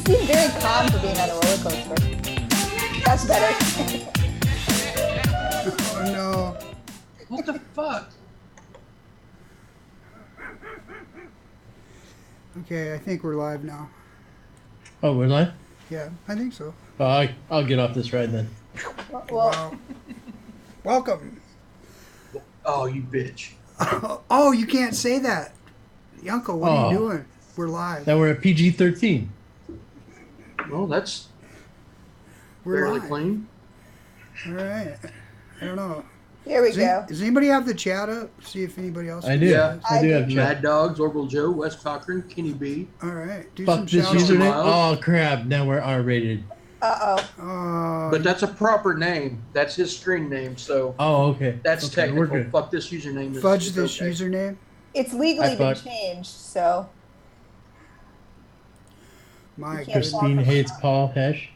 seem very calm for being on a roller coaster. That's better. Oh no. What the fuck? Okay, I think we're live now. Oh, we're live? Yeah, I think so. Oh, I'll get off this ride then. Well, Wow. Welcome. Oh, you bitch. Oh, you can't say that. Uncle, what are you Oh. doing? We're live. Now we're at PG-13. Well, that's We're fairly live. clean. All right. I don't know. here we go. Does anybody have the chat up? See if anybody else. I do. Yeah. I do have chat. Mad Dogs, Orbital Joe, Wes Cochran, Kenny B. All right. Do Fuck some this shout outs. username. Miles. Oh, crap. Now we're R-rated. Uh-oh. But that's a proper name. That's his screen name, so Oh, okay. that's okay, we're technical. good. Fuck this username. Fudge is this okay. username. It's legally I been thought- changed, so My You can't goodness. talk. Christine hates Paul Hesh.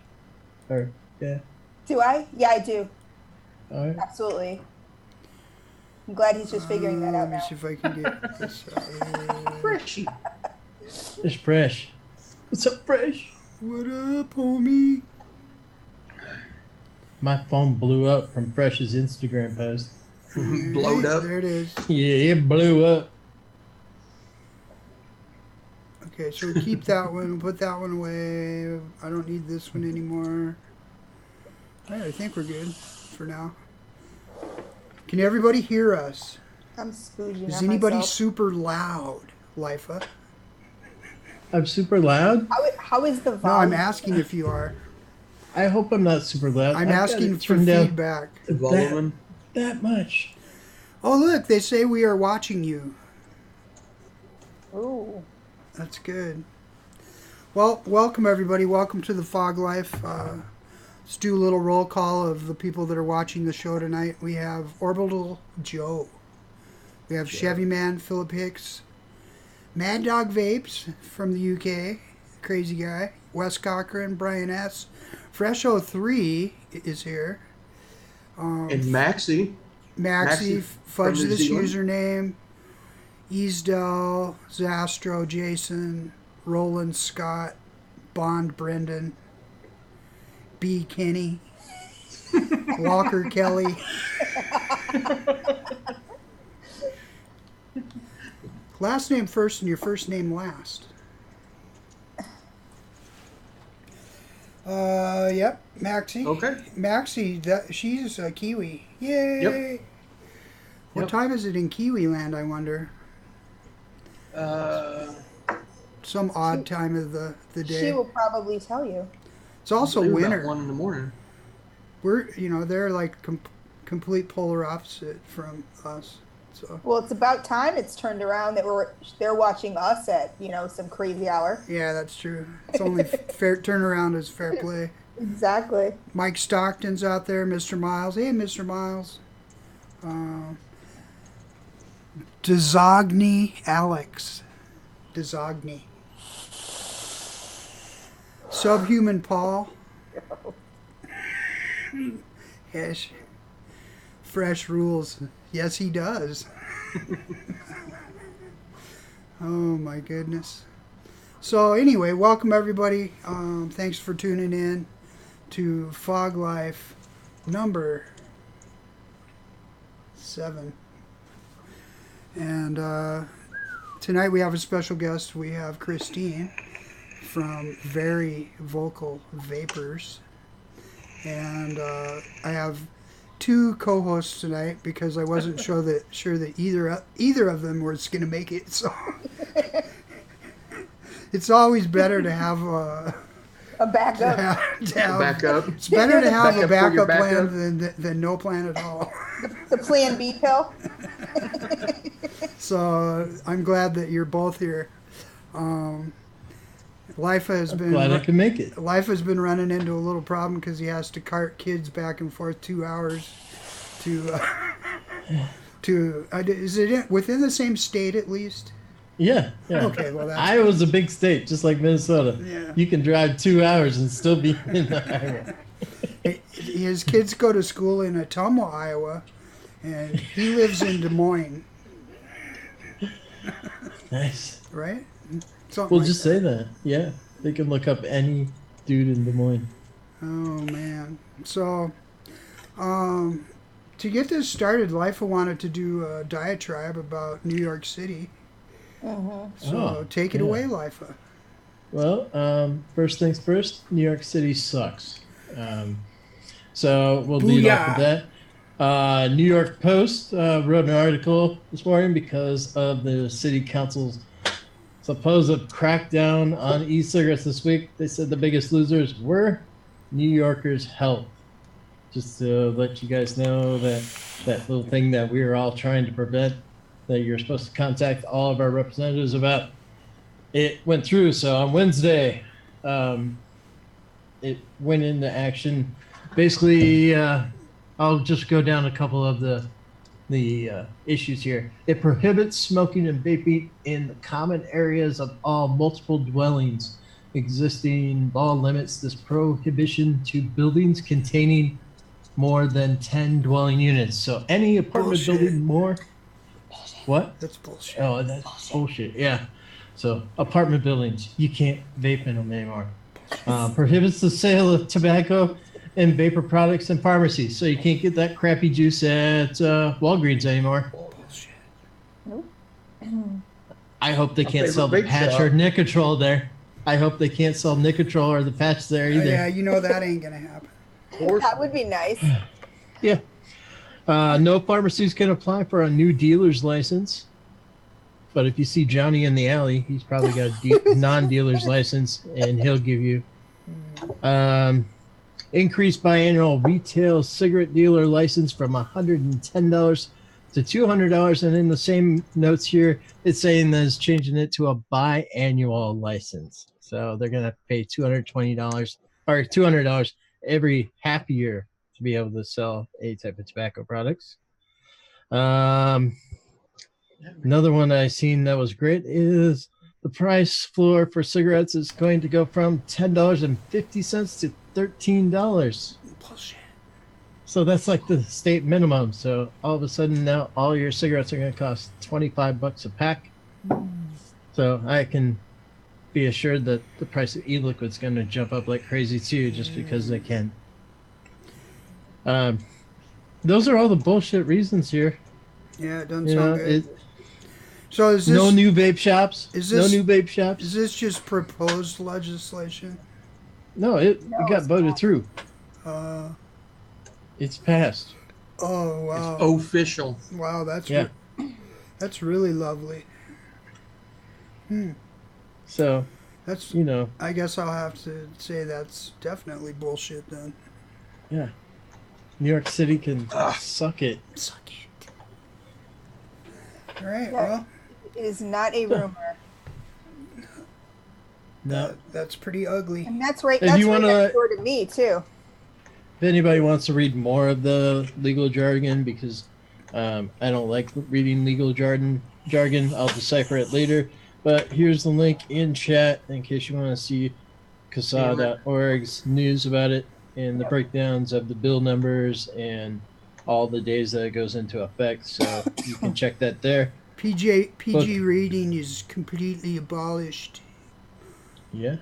Or, yeah. do I? Yeah, I do. All right. Absolutely. I'm glad he's just figuring that out Let me now. see if I can get this. Freshy. It's Fresh. What's up, Fresh? What up, homie? My phone blew up from Fresh's Instagram post. Blowed up. There it is. Yeah, it blew up. Okay, so keep that one. Put that one away. I don't need this one anymore. All right, I think we're good for now. Can everybody hear us? I'm spooging Is on anybody myself. super loud, Lifa? I'm super loud? How is the No, volume? I'm asking if you are. I hope I'm not super loud. I'm I've got asking it for turned down feedback. Volume. that much. Oh, look, they say we are watching you. Ooh. That's good. Well, welcome everybody. Welcome to the Fog Life. Let's do a little roll call of the people that are watching the show tonight. We have Orbital Joe. We have Chevy Man, Philip Hicks. Mad Dog Vapes from the UK. Crazy guy. Wes Cochran, Brian S. Fresh 03 is here. And Maxie. Maxie, Fudge from New this Zealand. username. Easdell, Zastro, Jason, Roland Scott, Bond Brendan, B. Kenny, Walker Kelly. Last name first and your first name last. Yep, Maxie. Okay. Maxie, she's a Kiwi. Yay! What Yep. time is it in Kiwi land, I wonder? Some odd time of the She day. will probably tell you. It's also About winter. 1 in the morning. They're like complete polar opposite from us. So Well, it's about time it's turned around that they're watching us at, some crazy hour. yeah, that's true. It's only fair turnaround is fair play. Exactly. Mike Stockton's out there, Mr. Miles. Hey, Mr. Miles. Desogny Alex. Desogny. Subhuman Paul. Yes. Fresh rules. Yes, he does. Oh, my goodness. So, anyway, welcome everybody. Thanks for tuning in to Fog Life number 7. And tonight we have a special guest. We have Christine from Vocal Vapers. And I have 2 co-hosts tonight because I wasn't sure that either of them was going to make it. So it's always better to have A backup. Backup. It's better to have a Backup for your backup plan than no plan at all. The plan B pill. So I'm glad that you're both here. Life has been Glad I can make it. Life has been running into a little problem because he has to cart kids back and forth 2 hours to is it within the same state at least? Yeah. Okay, well that's Iowa's a big state, just like Minnesota. Yeah. You can drive 2 hours and still be in the highway. his kids go to school in Ottumwa, Iowa, and he lives in Des Moines, Nice. right? Something We'll like just that. say that. Yeah. They can look up any dude in Des Moines. Oh man. So, to get this started, Lifa wanted to do a diatribe about New York City. So take it away, Lifa. Well, first things first, New York City sucks. So we'll lead off with that. New York Post wrote an article this morning because of the city council's supposed crackdown on e-cigarettes this week. They said the biggest losers were New Yorkers' health. Just to let you guys know that little thing that we are all trying to prevent, that you're supposed to contact all of our representatives about, it went through. So on Wednesday, it went into action. Basically, I'll just go down a couple of the issues here. It prohibits smoking and vaping in the common areas of all multiple dwellings. Existing law limits this prohibition to buildings containing more than 10 dwelling units. So any apartment building more. What? That's bullshit. Oh, that's bullshit. Yeah. So apartment buildings, you can't vape in them anymore. Prohibits the sale of tobacco and vapor products in pharmacies. So you can't get that crappy juice at Walgreens anymore. Bullshit. Nope. I hope they can't favorite sell the vape patch shop. or Nicotrol there. I hope they can't sell Nicotrol or the patch there either. Yeah, you know that ain't gonna happen. That would be nice. Yeah. No pharmacies can apply for a new dealer's license. But if you see Johnny in the alley, he's probably got a non-dealer's license, and he'll give you. Increased biannual retail cigarette dealer license from $110 to $200. And in the same notes here, it's saying that it's changing it to a biannual license. So they're going to pay $220 or $200 every half year to be able to sell a type of tobacco products. Another one I seen that was great is the price floor for cigarettes is going to go from $10.50 to $13. Bullshit. So that's like the state minimum. So all of a sudden now all your cigarettes are going to cost $25 a pack. So I can be assured that the price of e-liquid is going to jump up like crazy too, just because they can. Those are all the bullshit reasons here. Yeah, it doesn't You sound know, good. So is this no new vape shops. is No this- new vape shops. is this just proposed legislation? No, it No, got it's voted not. through. Uh It's passed. oh wow. It's official. Wow, that's Yeah. that's really lovely. So, That's you know, I guess I'll have to say that's definitely bullshit then. yeah. New York City can suck it. Suck it. All right, Yeah. well, It is not a rumor. No. that's pretty ugly. And that's right. If That's you right wanna- next door to me too. If anybody wants to read more of the legal jargon, because I don't like reading legal jargon, I'll decipher it later. But here's the link in chat in case you want to see CUSTARD.org's news about it and the breakdowns of the bill numbers and all the days that it goes into effect. So you can check that there. PG Look. reading is completely abolished. Yeah.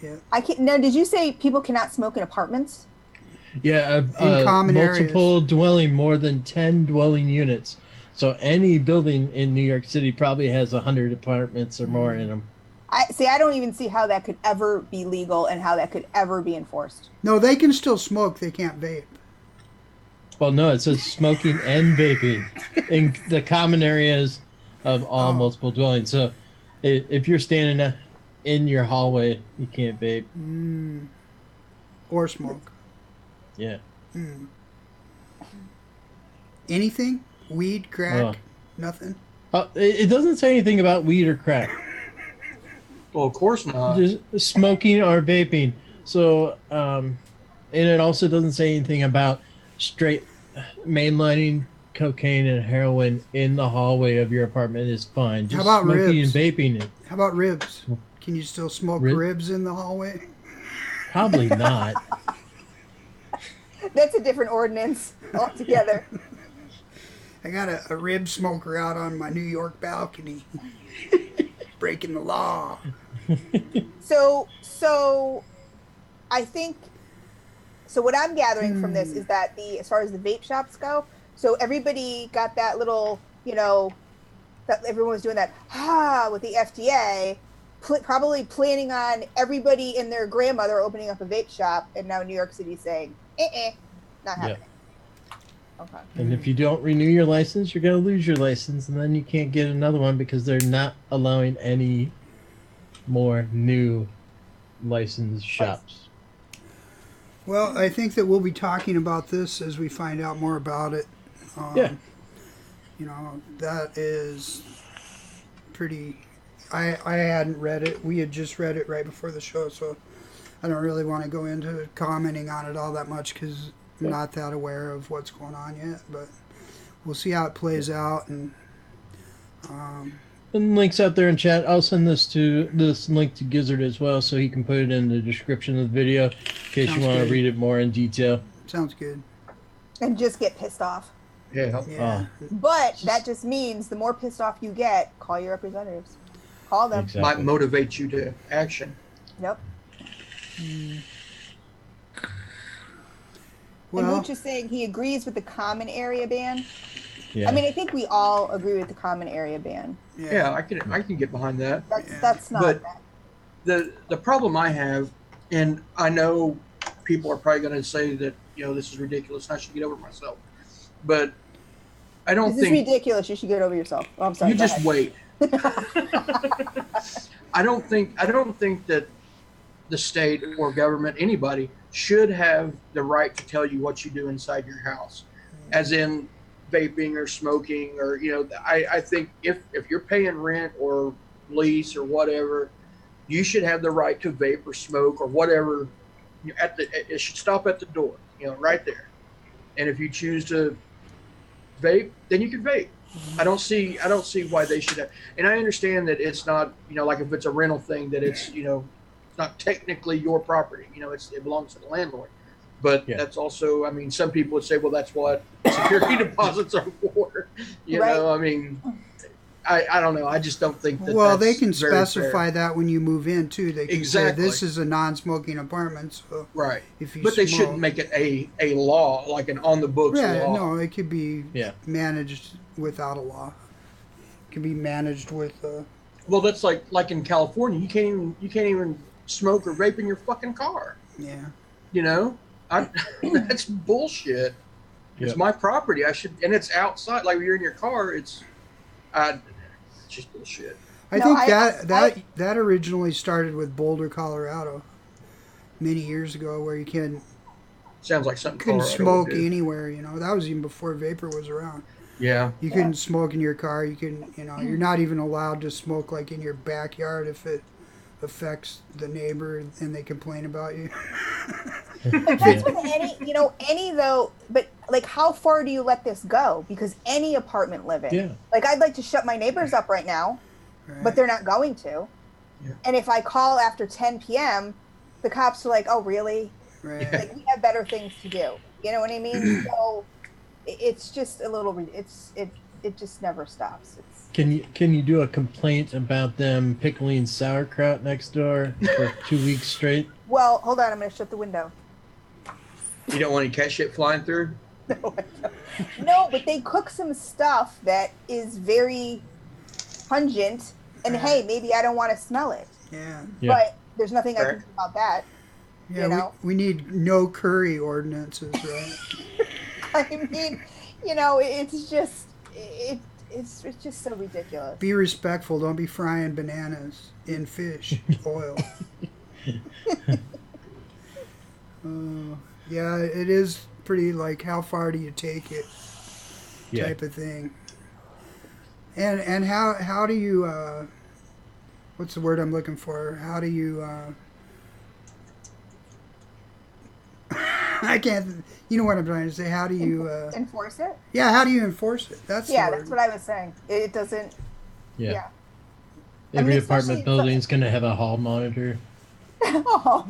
Yeah. I can't. Now, did you say people cannot smoke in apartments? Yeah, In common multiple dwelling, more than 10 dwelling units. So any building in New York City probably has 100 apartments or more in them. I don't even see how that could ever be legal and how that could ever be enforced. No, they can still smoke. They can't vape. Well, no, it says smoking and vaping in the common areas of all multiple dwellings. So if you're standing in your hallway, you can't vape. Or smoke. Yeah. Anything? Weed, crack, Oh. nothing. It doesn't say anything about weed or crack. Well, of course not. Just smoking or vaping. So, and it also doesn't say anything about straight mainlining cocaine and heroin in the hallway of your apartment is fine. Just How about smoking ribs? and vaping it. How about ribs? Can you still smoke ribs in the hallway? Probably not. That's a different ordinance altogether. I got a rib smoker out on my New York balcony. Breaking the law. So I think, so what I'm gathering from this is that as far as the vape shops go, so everybody got that little, that everyone was doing that, with the FDA, probably planning on everybody and their grandmother opening up a vape shop, and now New York City saying, not happening. Okay. And if you don't renew your license, you're going to lose your license, and then you can't get another one because they're not allowing any more new licensed shops. Well, I think that we'll be talking about this as we find out more about it. Yeah. That is pretty... I hadn't read it. We had just read it right before the show, so I don't really want to go into commenting on it all that much because I'm not that aware of what's going on yet. But we'll see how it plays out. And links out there in chat. I'll send this link to Gizzard as well, so he can put it in the description of the video in case you want to read it more in detail. Sounds good. And just get pissed off. Yeah. But that just means the more pissed off you get, call your representatives. Call them. Exactly. Might motivate you to action. Yep. Well, and Mooch is saying he agrees with the common area ban. Yeah. I mean, I think we all agree with the common area ban. Yeah, I can get behind that. That's not But bad. the problem I have, and I know people are probably going to say that this is ridiculous and I should get over myself, but I don't This is think ridiculous. You should get over yourself. Oh, I'm sorry. you Go just ahead. wait. I don't think that the state or government, anybody, should have the right to tell you what you do inside your house, as in vaping or smoking or I think if you're paying rent or lease or whatever, you should have the right to vape or smoke or whatever. It should stop at the door, right there. And if you choose to vape, then you can vape. I don't see why they should have. And I understand that it's not, like if it's a rental thing, that it's, it's not technically your property. It belongs to the landlord. But that's also, I mean, some people would say, well, that's what security deposits are for. I mean, I don't know. I just don't think that. Well, that's they can very specify fair. that when you move in too. They can Exactly. say this is a non-smoking apartment. So Right. if you But they smoke, shouldn't make it a law, like an on the books law. no, it could be managed without a law. It can be managed with. Well, that's like in California, you can't even smoke or vape in your fucking car. Yeah. That's bullshit. It's my property. And it's outside. Like when you're in your car, it's just bullshit. I think that originally started with Boulder, Colorado, many years ago, where you couldn't Sounds like something smoke Colorado would do. anywhere. That was even before vapor was around. Yeah. You couldn't smoke in your car. You couldn't. You're not even allowed to smoke like in your backyard if it affects the neighbor and they complain about you. But that's with any though. But like, how far do you let this go? Because any apartment living, like, I'd like to shut my neighbors up right now, but they're not going to. Yeah. And if I call after 10 p.m., the cops are like, "Oh, really? Right. Like, we have better things to do." You know what I mean? So it's just a little. It just never stops. Can you do a complaint about them pickling sauerkraut next door for 2 weeks straight? Well, hold on. I'm going to shut the window. You don't want any cat shit flying through? No, but they cook some stuff that is very pungent, and hey, maybe I don't want to smell it. Yeah. But there's nothing I can do about that. Yeah, we need no curry ordinances, right? I mean, it's just it's just so ridiculous. Be respectful. Don't be frying bananas in fish oil. Yeah, it is pretty like how far do you take it type of thing. And how do you what's the word I'm looking for? How do you I can't. You know what I'm trying to say? How do you enforce it? Yeah, how do you enforce it? That's the word. That's what I was saying. It doesn't. Yeah. I Every mean, apartment building's gonna have a hall monitor. Oh,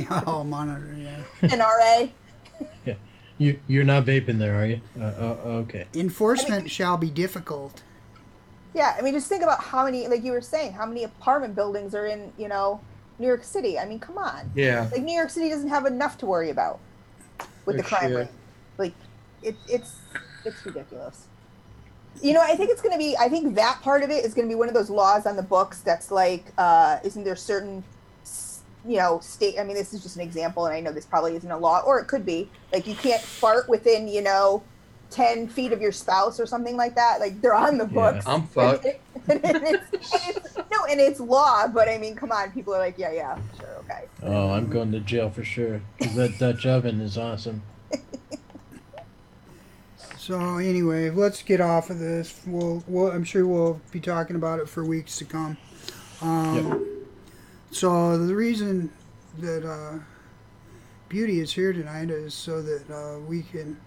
hall monitor. Yeah. An RA. You're not vaping there, are you? Okay. Enforcement shall be difficult. Yeah, I mean, just think about how many, like you were saying, how many apartment buildings are in, you know, New York City. I mean, come on. Yeah. Like New York City doesn't have enough to worry about with No the crime shit. rate. Like it's ridiculous. You know, I think it's going to be, I think that part of it is going to be one of those laws on the books that's like, isn't there certain, you know, state, I mean, this is just an example, and I know this probably isn't a law, or it could be, like, you can't fart within, you know, 10 feet of your spouse or something like that. Like, they're on the Yeah. books. I'm fucked. And it's law, but I mean, come on, people are like, yeah, sure, okay. Oh, I'm going to jail for sure. Because that Dutch oven is awesome. So anyway, let's get off of this. I'm sure we'll be talking about it for weeks to come. Yep. So the reason that Beauty is here tonight is so that we can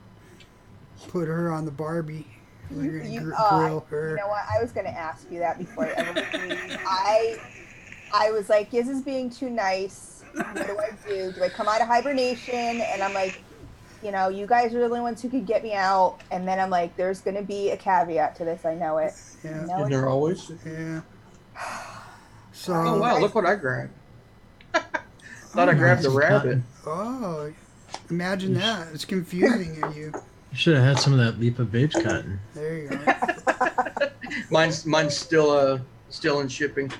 put her on the Barbie. We're gonna grill her. You know what? I was going to ask you that before I ever leave. I was like, Giz is being too nice. What do I do? Do I come out of hibernation? And I'm like, you know, you guys are the only ones who could get me out. And then I'm like, there's going to be a caveat to this. I know it. Yeah. I know Isn't it. there always? Yeah. So. Oh wow! Look what I grabbed. Thought I grabbed the rabbit. Oh, imagine that. It's confusing you. You should have had some of that Leap of Vapes cotton. There you go. Mine's still in shipping.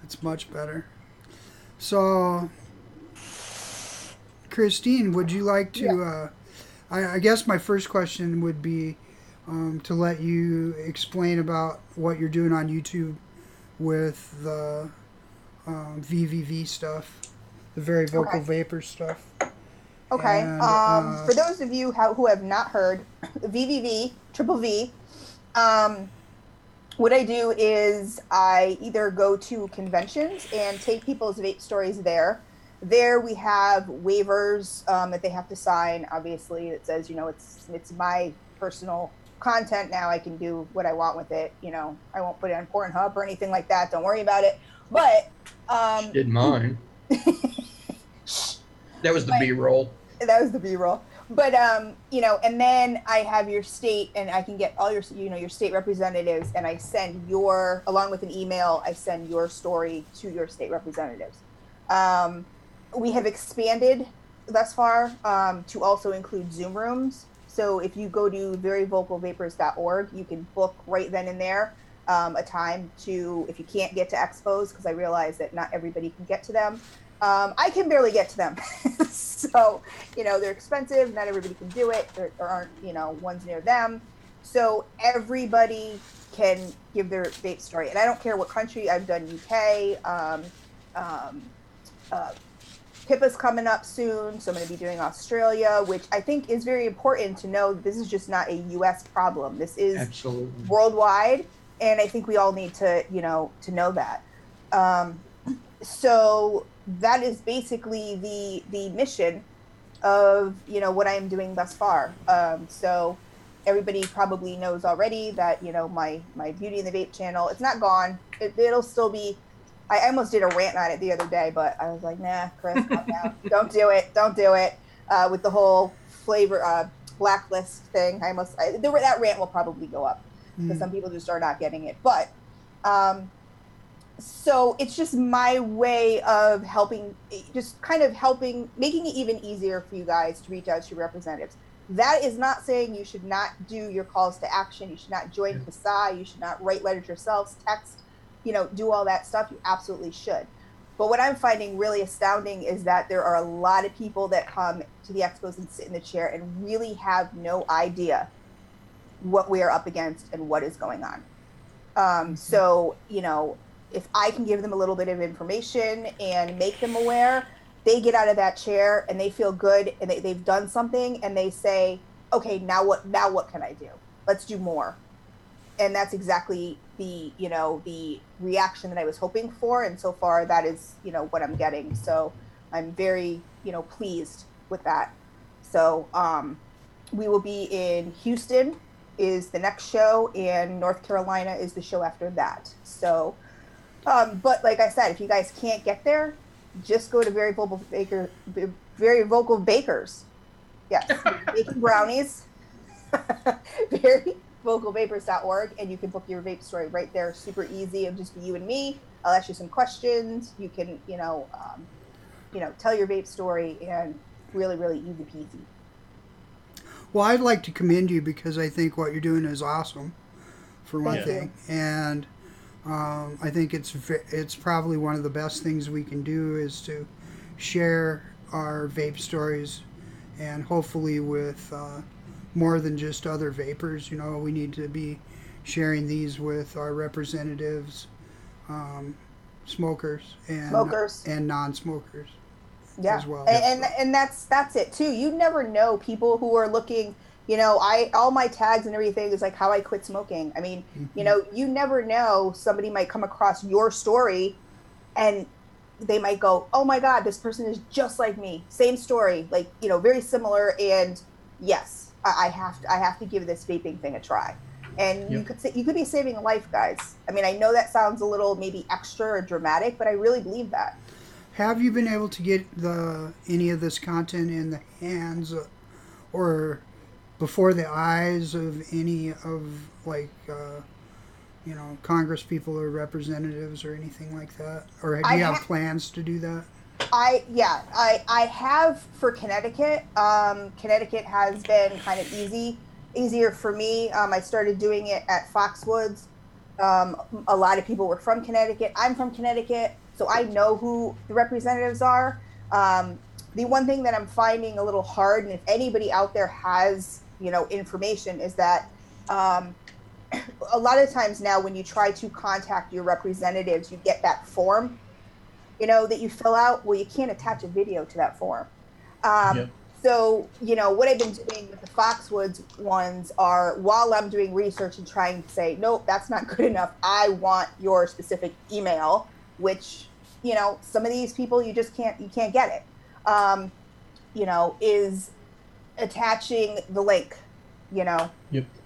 It's much better. So, Christine, would you like to? Yeah. I guess my first question would be to let you explain about what you're doing on YouTube with the VVV stuff, the Very Vocal Vapers stuff. Okay. And, for those of you who have not heard, VVV, Triple V, what I do is I either go to conventions and take people's vape stories there. There we have waivers that they have to sign. Obviously, it says, you know, it's my personal content now. I can do what I want with it. You know, I won't put it on Pornhub or anything like that. Don't worry about it. But Did mine. That was the B-roll. That was the B-roll. But you know, and then I have your state, and I can get all your, you know, your state representatives, and I send your, along with an email, I send your story to your state representatives. We have expanded thus far to also include Zoom rooms. So if you go to veryvocalvapers.org, you can book right then and there a time to, if you can't get to expos, because I realize that not everybody can get to them. I can barely get to them. So, you know, they're expensive. Not everybody can do it. There aren't, you know, ones near them. So everybody can give their vape story. And I don't care what country. I've done UK. PIPA's coming up soon. So I'm going to be doing Australia, which I think is very important to know. This is just not a US problem. This is Absolutely worldwide. And I think we all need to, you know, to know that. So that is basically the mission of, you know, what I am doing thus far. So everybody probably knows already that, you know, my Beauty and the Vape channel, it's not gone. It'll still be, I almost did a rant on it the other day, but I was like, nah, Chris, calm down. Don't do it. With the whole flavor blacklist thing, that rant will probably go up because some people just are not getting it. But so it's just my way of helping, just kind of helping, making it even easier for you guys to reach out to your representatives. That is not saying you should not do your calls to action. You should not join CUSTARD. You should not write letters yourselves, text, you know, do all that stuff. You absolutely should. But what I'm finding really astounding is that there are a lot of people that come to the expos and sit in the chair and really have no idea what we are up against and what is going on. So, you know, if I can give them a little bit of information and make them aware, they get out of that chair and they feel good and they've done something and they say, okay, now what can I do? Let's do more. And that's exactly the, you know, the reaction that I was hoping for. And so far that is, you know, what I'm getting. So I'm very, you know, pleased with that. So we will be in Houston is the next show, and North Carolina is the show after that. So, but like I said, if you guys can't get there, just go to Very Vocal Vapers. Yes, baking brownies. vocalvapers.org, and you can book your vape story right there. Super easy. It'll just be you and me. I'll ask you some questions. You can, tell your vape story, and really, really easy peasy. Well, I'd like to commend you because I think what you're doing is awesome, for one Thank thing. you. And I think it's probably one of the best things we can do is to share our vape stories, and hopefully with more than just other vapors. You know, we need to be sharing these with our representatives, smokers and non-smokers. Yeah, as well. And that's it too. You never know people who are looking. All my tags and everything is like how I quit smoking. I mean, you never know. Somebody might come across your story, and they might go, "Oh my God, this person is just like me. Same story, like very similar." And yes, I have to give this vaping thing a try. And you could be saving a life, guys. I mean, I know that sounds a little maybe extra or dramatic, but I really believe that. Have you been able to get any of this content in the hands or before the eyes of any of Congress people or representatives or anything like that? Or do you have plans to do that? I have for Connecticut. Connecticut has been kind of easier for me. I started doing it at Foxwoods. A lot of people were from Connecticut. I'm from Connecticut, so I know who the representatives are. The one thing that I'm finding a little hard, and if anybody out there has, information, is that a lot of times now when you try to contact your representatives, you get that form, that you fill out. Well, you can't attach a video to that form. So, what I've been doing with the Foxwoods ones are, while I'm doing research and trying to say, nope, that's not good enough, I want your specific email, which, some of these people you can't get it, is attaching the link, the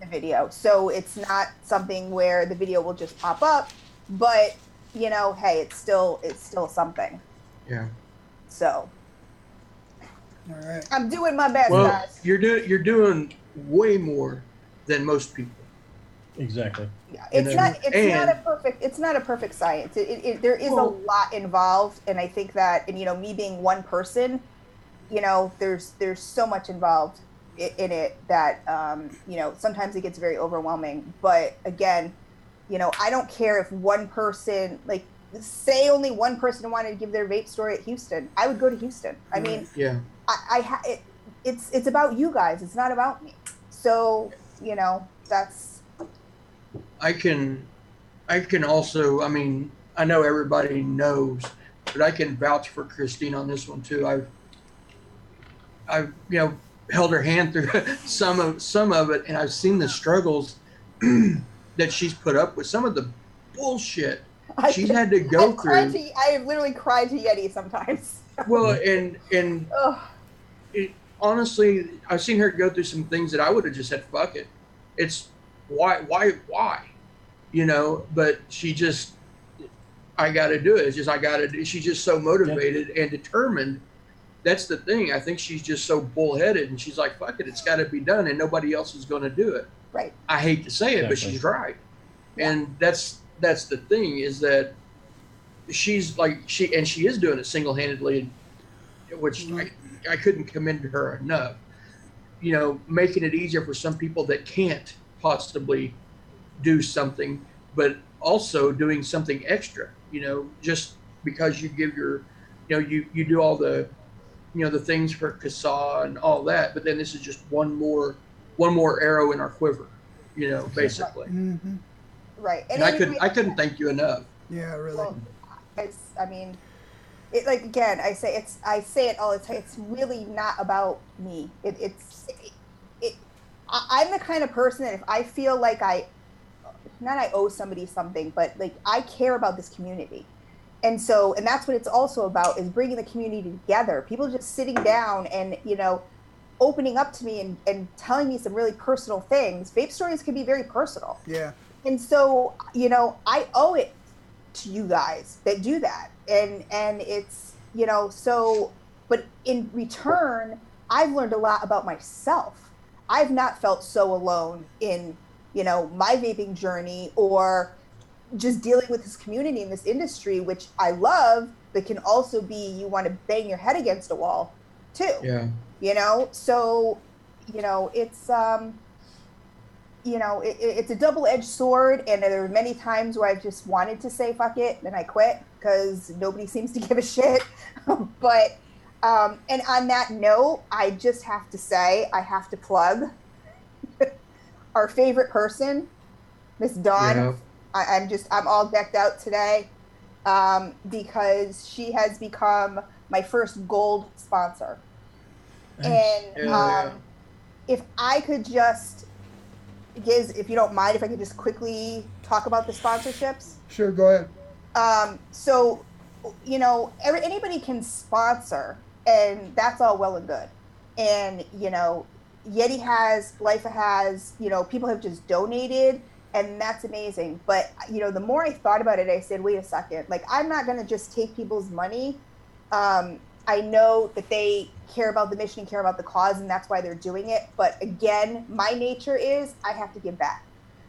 video. So it's not something where the video will just pop up, but, hey, it's still something. Yeah. So. All right. I'm doing my best, well, guys. You're doing way more than most people. Exactly. Yeah, it's not a perfect science. There is a lot involved, and I think that, and me being one person, there's so much involved in it that sometimes it gets very overwhelming. But again, I don't care if one person, like, say only one person wanted to give their vape story at Houston, I would go to Houston. I mean, yeah. It's about you guys. It's not about me. So, that's. I can also, I mean, I know everybody knows, but I can vouch for Christine on this one too. I've held her hand through some of it, and I've seen the struggles that she's put up with, some of the bullshit she's had to go through. I have literally cried to Yeti sometimes. Well, and honestly, I've seen her go through some things that I would have just said, fuck it. It's why? But she just, I got to do it. It's just, she's just so motivated and determined. That's the thing. I think she's just so bullheaded, and she's like, fuck it, it's got to be done, and nobody else is going to do it. Right. I hate to say it, but she's right. Yeah. And that's the thing, is that she's like, she is doing it single-handedly, which I couldn't commend her enough. Making it easier for some people that can't possibly do something, but also doing something extra, just because you give your, you do all the, the things for CASA and all that, but then this is just one more arrow in our quiver, basically. Mm-hmm. Right. And I couldn't thank you enough. Yeah, really. Well, again, I say it all the time. It's really not about me. I'm the kind of person that if I feel like I owe somebody something, but like I care about this community. And that's what it's also about, is bringing the community together. People just sitting down and, opening up to me and telling me some really personal things. Vape stories can be very personal. Yeah. And so, I owe it to you guys that do that. And it's, but in return, I've learned a lot about myself. I've not felt so alone in my vaping journey, or just dealing with this community in this industry, which I love, but can also be, you want to bang your head against a wall too. Yeah. So, it's, it's a double-edged sword, and there are many times where I've just wanted to say fuck it, and I quit because nobody seems to give a shit. But and on that note, I just have to say, I have to plug our favorite person, Miss Dawn. Yeah. I'm all decked out today because she has become my first gold sponsor. Nice. And if I could just, Giz, if you don't mind, if I could just quickly talk about the sponsorships. Sure, go ahead. So, anybody can sponsor, and that's all well and good. And, Yeti has, LIFE has, people have just donated, and that's amazing. But, the more I thought about it, I said, wait a second, like, I'm not going to just take people's money. I know that they care about the mission, care about the cause, and that's why they're doing it. But again, my nature is I have to give back.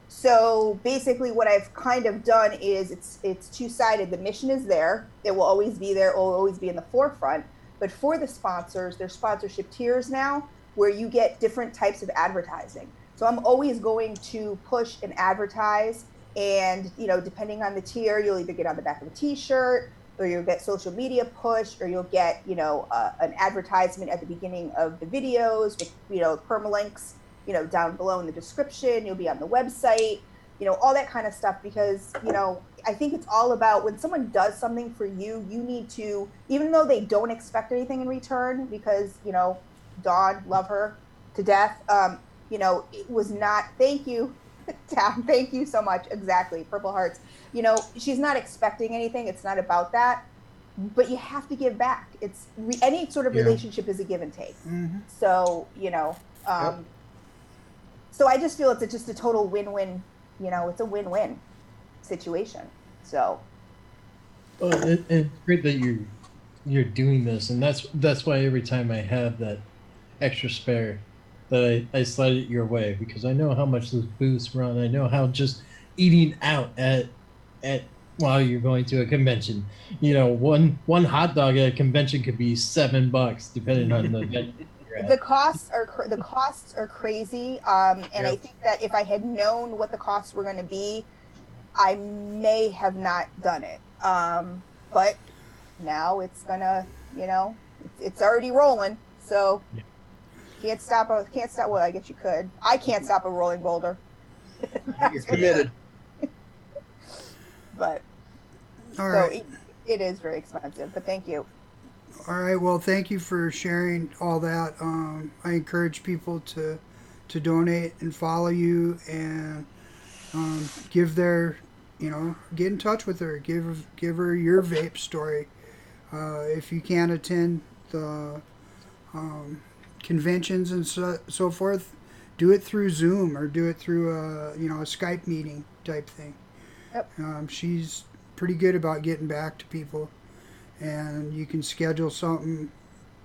So basically what I've kind of done is it's two-sided. The mission is there. It will always be there. It will always be in the forefront. But for the sponsors, there's sponsorship tiers now where you get different types of advertising. So I'm always going to push and advertise. And, depending on the tier, you'll either get on the back of a T-shirt, or you'll get social media push, or you'll get, an advertisement at the beginning of the videos with, permalinks, down below in the description. You'll be on the website, all that kind of stuff, because, I think it's all about when someone does something for you, you need to, even though they don't expect anything in return, because, Dawn, love her to death. It was not, thank you, Tam, thank you so much. Exactly. Purple hearts. She's not expecting anything. It's not about that, but you have to give back. It's any sort of relationship is a give and take. Mm-hmm. So, so I just feel it's just a total win-win, it's a win-win situation. So. Well, it's great that you're doing this, and that's why every time I have that extra spare, that I slide it your way, because I know how much those booths run. I know how just eating out at while you're going to a convention, one hot dog at a convention could be $7 depending on the venue you're at. The costs are crazy, and I think that if I had known what the costs were going to be, I may have not done it. But now it's gonna, it's already rolling, so. Yeah. Can't stop. Well, I guess you could. I can't stop a rolling boulder. You're committed. But all right. So it is very expensive. But thank you. All right. Well, thank you for sharing all that. I encourage people to donate and follow you, and give their, get in touch with her. Give her your vape story. If you can't attend the conventions and so forth, do it through Zoom or do it through a Skype meeting type thing. Yep. She's pretty good about getting back to people, and you can schedule something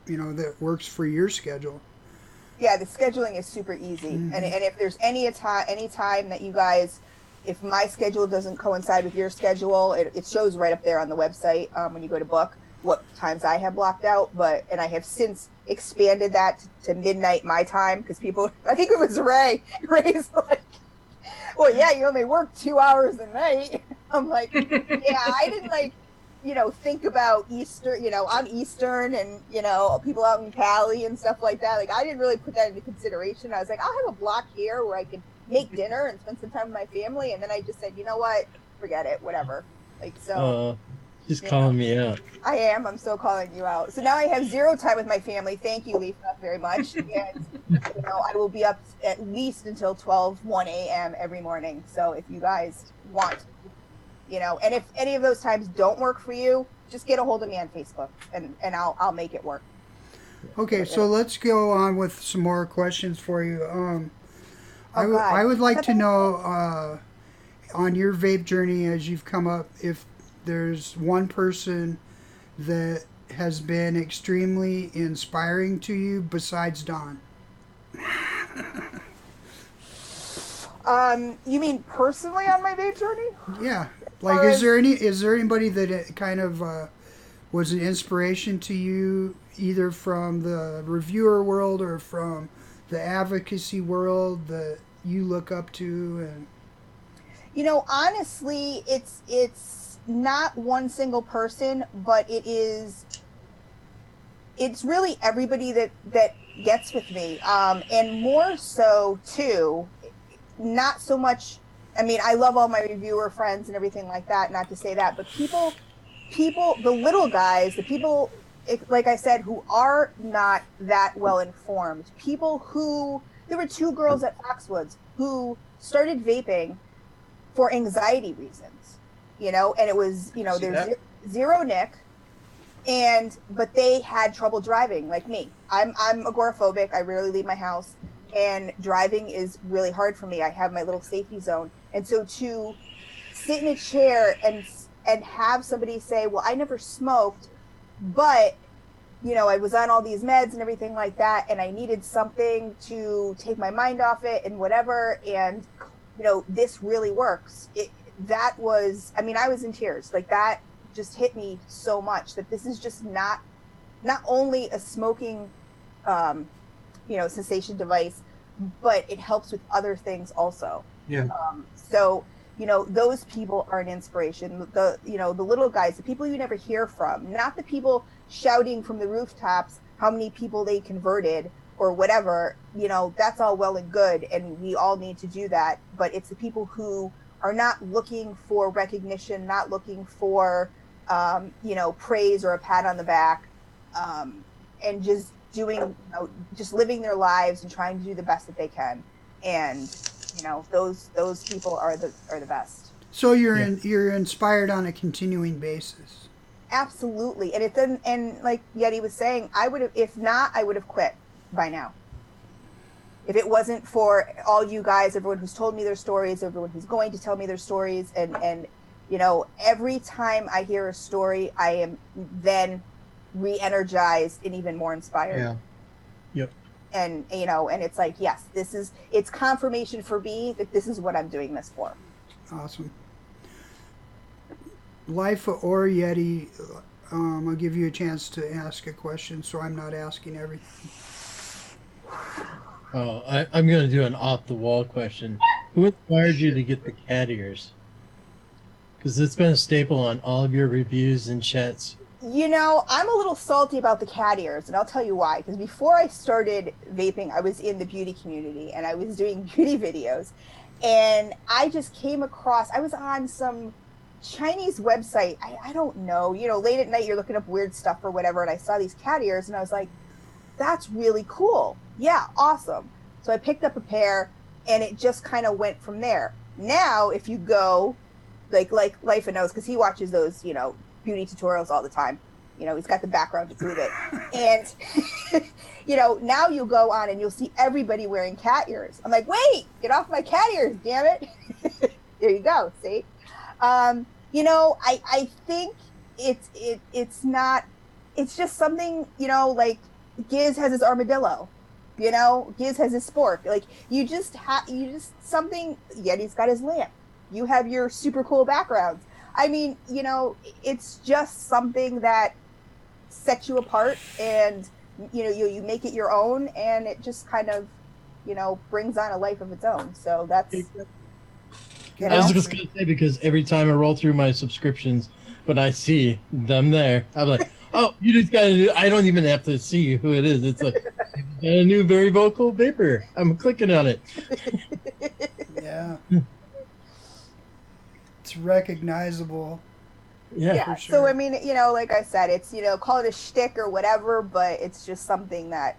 that works for your schedule. Yeah, the scheduling is super easy. Mm-hmm. And if there's any time that you guys, if my schedule doesn't coincide with your schedule, it shows right up there on the website when you go to book what times I have blocked out. And I have since expanded that to midnight my time, because people, I think it was Ray's like, well, yeah, you only work 2 hours a night. I'm like, yeah, I didn't think about Easter, I'm Eastern, and, people out in Cali and stuff like that. Like, I didn't really put that into consideration. I was like, I'll have a block here where I can make dinner and spend some time with my family. And then I just said, you know what, forget it, whatever. Like, so. She's calling me out. I am. I'm still calling you out. So now I have 0 time with my family. Thank you, Lisa, very much. And, I will be up at least until 1 a.m. every morning. So if you guys want, and if any of those times don't work for you, just get a hold of me on Facebook, and I'll make it work. Okay, so let's go on with some more questions for you. I would like to know, on your vape journey as you've come up, if there's one person that has been extremely inspiring to you besides Dawn. You mean personally on my vape journey? Yeah. Like, is there anybody that kind of was an inspiration to you, either from the reviewer world or from the advocacy world, that you look up to? And honestly, it's not one single person, but it's really everybody that gets with me, and more so too, not so much. I mean, I love all my reviewer friends and everything like that, not to say that, but people, the little guys, the people, like I said, who are not that well informed, there were 2 girls at Foxwoods who started vaping for anxiety reasons, and it was, there's zero Nick, but they had trouble driving like me. I'm agoraphobic. I rarely leave my house, and driving is really hard for me. I have my little safety zone. And so to sit in a chair and have somebody say, well, I never smoked, but, I was on all these meds and everything like that, and I needed something to take my mind off it and whatever, and, this really works. I was in tears. Like, that just hit me so much, that this is just not only a smoking, cessation device, but it helps with other things also. Yeah. So, those people are an inspiration. The little guys, the people you never hear from, not the people shouting from the rooftops how many people they converted or whatever, that's all well and good. And we all need to do that. But it's the people who are not looking for recognition, not looking for, praise or a pat on the back, and just doing, just living their lives and trying to do the best that they can. And, those people are the best. So you're inspired on a continuing basis. Absolutely. And like Yeti was saying, I would have quit by now. If it wasn't for all you guys, everyone who's told me their stories, everyone who's going to tell me their stories, and every time I hear a story, I am then re-energized and even more inspired. Yeah. Yep. And and it's like, yes, it's confirmation for me that this is what I'm doing this for. Awesome. Life or Yeti, I'll give you a chance to ask a question, so I'm not asking everything. Oh, I'm going to do an off-the-wall question. Who inspired you to get the cat ears? Because it's been a staple on all of your reviews and chats. I'm a little salty about the cat ears, and I'll tell you why. Because before I started vaping, I was in the beauty community, and I was doing beauty videos. And I just came across, I was on some Chinese website. I don't know, late at night, you're looking up weird stuff or whatever, and I saw these cat ears, and I was like, that's really cool. Yeah, awesome. So I picked up a pair, and it just kind of went from there. Now, if you go, like Life knows, because he watches those, beauty tutorials all the time. He's got the background to prove it. And, now you'll go on and you'll see everybody wearing cat ears. I'm like, wait, get off my cat ears, damn it. There you go, see? I think it's not, it's just something, like Giz has his armadillo, Giz has his spork. Like, you just something, Yeti's got his lamp. You have your super cool backgrounds. I mean, it's just something that sets you apart, and, you make it your own, and it just kind of, brings on a life of its own. So that's, I was just going to say, because every time I roll through my subscriptions, when I see them there, I'm like, oh, you just got to do, I don't even have to see who it is. It's like a new very vocal vapor. I'm clicking on it. Yeah. It's recognizable. Yeah. For sure. So I mean, like I said, it's call it a shtick or whatever, but it's just something that